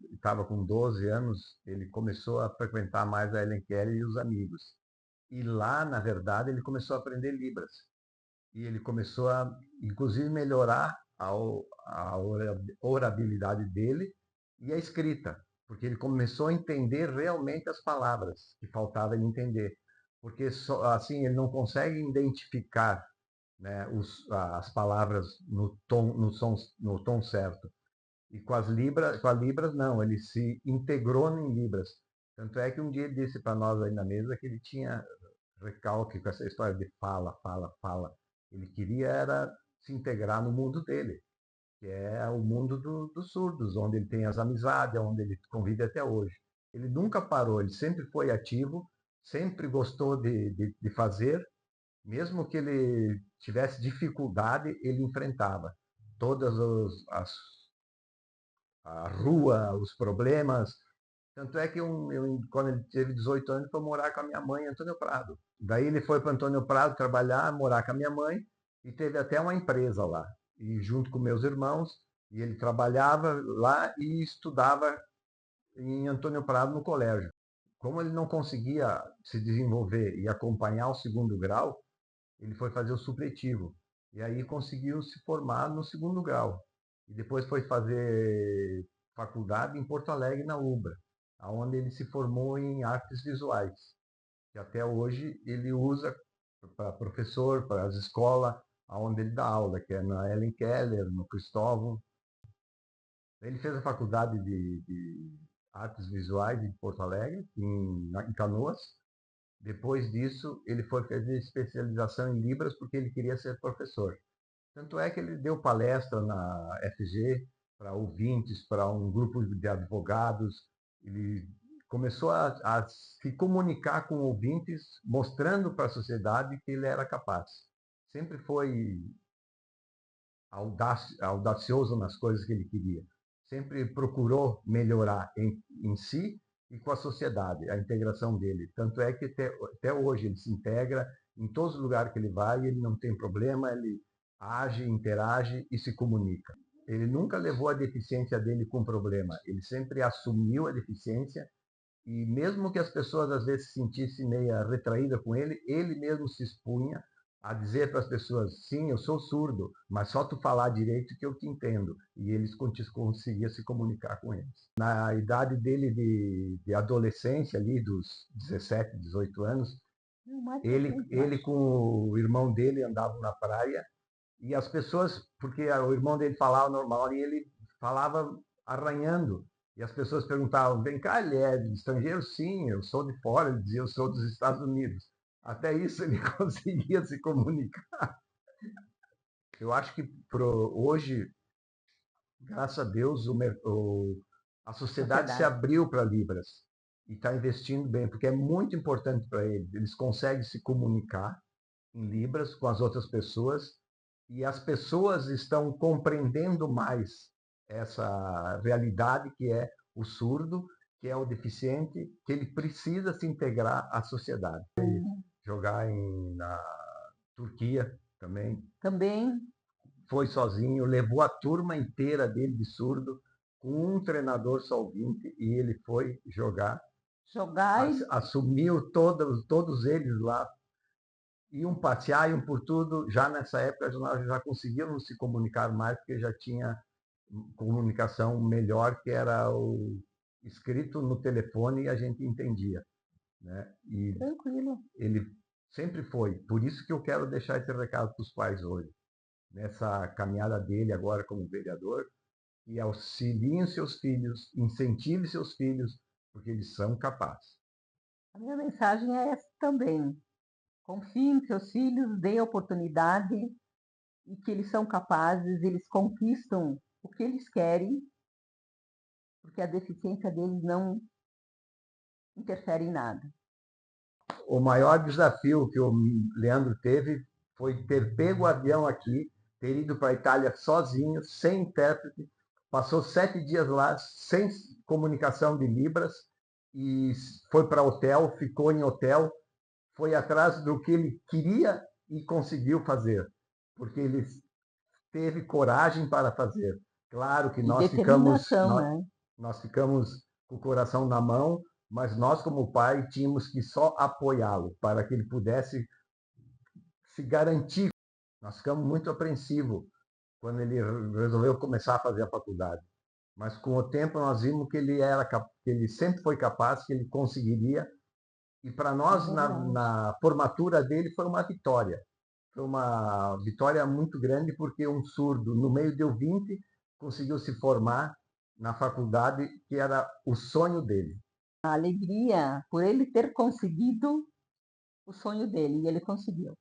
ele estava com 12 anos, ele começou a frequentar mais a Helen Keller e os amigos. E lá, na verdade, ele começou a aprender Libras. E ele começou a, inclusive, melhorar a orabilidade dele e a escrita, porque ele começou a entender realmente as palavras que faltava ele entender. Porque só, assim ele não consegue identificar, né, as palavras no tom, no tom certo. E com as Libras, não, ele se integrou em Libras. Tanto é que um dia ele disse para nós aí na mesa que ele tinha recalque com essa história de fala, fala, fala. Ele queria era se integrar no mundo dele, que é o mundo dos surdos, onde ele tem as amizades, onde ele convive até hoje. Ele nunca parou, ele sempre foi ativo, sempre gostou de fazer, mesmo que ele tivesse dificuldade, ele enfrentava todas a rua, os problemas. Tanto é que quando ele teve 18 anos, ele foi morar com a minha mãe em Antônio Prado. Daí ele foi para Antônio Prado trabalhar, morar com a minha mãe, e teve até uma empresa lá. E junto com meus irmãos, e ele trabalhava lá e estudava em Antônio Prado no colégio. Como ele não conseguia se desenvolver e acompanhar o segundo grau, ele foi fazer o supletivo. E aí conseguiu se formar no segundo grau. E depois foi fazer faculdade em Porto Alegre, na UBRA, onde ele se formou em artes visuais. E até hoje ele usa para professor, para as escolas, onde ele dá aula, que é na Helen Keller, no Cristóvão. Ele fez a faculdade de artes visuais em Porto Alegre, em Canoas. Depois disso, ele foi fazer especialização em Libras porque ele queria ser professor. Tanto é que ele deu palestra na FG para ouvintes, para um grupo de advogados. Ele começou a se comunicar com ouvintes, mostrando para a sociedade que ele era capaz. Sempre foi audacioso nas coisas que ele queria. Sempre procurou melhorar em si e com a sociedade, a integração dele. Tanto é que até hoje ele se integra em todos os lugares que ele vai, ele não tem problema, ele age, interage e se comunica. Ele nunca levou a deficiência dele com problema, ele sempre assumiu a deficiência e mesmo que as pessoas às vezes se sentissem meio retraídas com ele mesmo se expunha a dizer para as pessoas, sim, eu sou surdo, mas só tu falar direito que eu te entendo. E eles conseguiam se comunicar com eles. Na idade dele de adolescência, ali dos 17, 18 anos, Mais recente, eu ele acho. com o irmão dele andavam na praia e as pessoas, porque o irmão dele falava normal e ele falava arranhando. E as pessoas perguntavam, vem cá, ele é estrangeiro? Sim, eu sou de fora. Ele dizia, eu sou dos Estados Unidos. Até isso ele conseguia se comunicar. Eu acho que hoje, graças a Deus, a sociedade se Sociedade. abriu para Libras e está investindo bem, porque é muito importante para eles. Eles conseguem se comunicar em Libras com as outras pessoas e as pessoas estão compreendendo mais essa realidade que é o surdo, que é o deficiente, que ele precisa se integrar à sociedade. Jogar na Turquia também, Também foi sozinho, levou a turma inteira dele de surdo, com um treinador só ouvinte, e ele foi jogar, jogar e assumiu todos eles lá, iam passear, iam por tudo. Já nessa época nós já conseguíamos se comunicar mais, porque já tinha comunicação melhor, que era o escrito no telefone e a gente entendia, né? E tranquilo. ele sempre foi. Por isso que eu quero deixar esse recado para os pais hoje, nessa caminhada dele agora como vereador, e auxiliem seus filhos, incentive seus filhos, porque eles são capazes. A minha mensagem é essa também. Confie em seus filhos, dê oportunidade e que eles são capazes, eles conquistam o que eles querem, porque a deficiência deles não interfere em nada. O maior desafio que o Leandro teve foi ter pego o avião aqui, ter ido para a Itália sozinho, sem intérprete, passou 7 dias lá, sem comunicação de Libras, e foi para hotel, ficou em hotel, foi atrás do que ele queria e conseguiu fazer, porque ele teve coragem para fazer. Claro que E nós ficamos, determinação, né? Nós ficamos com o coração na mão, mas nós, como pai, tínhamos que só apoiá-lo para que ele pudesse se garantir. Nós ficamos muito apreensivos quando ele resolveu começar a fazer a faculdade. Mas com o tempo nós vimos que que ele sempre foi capaz, que ele conseguiria. E para É nós, verdade. na formatura dele, foi uma vitória. Foi uma vitória muito grande, porque um surdo, no meio de 20, conseguiu se formar na faculdade, que era o sonho dele. A alegria por ele ter conseguido o sonho dele, e ele conseguiu.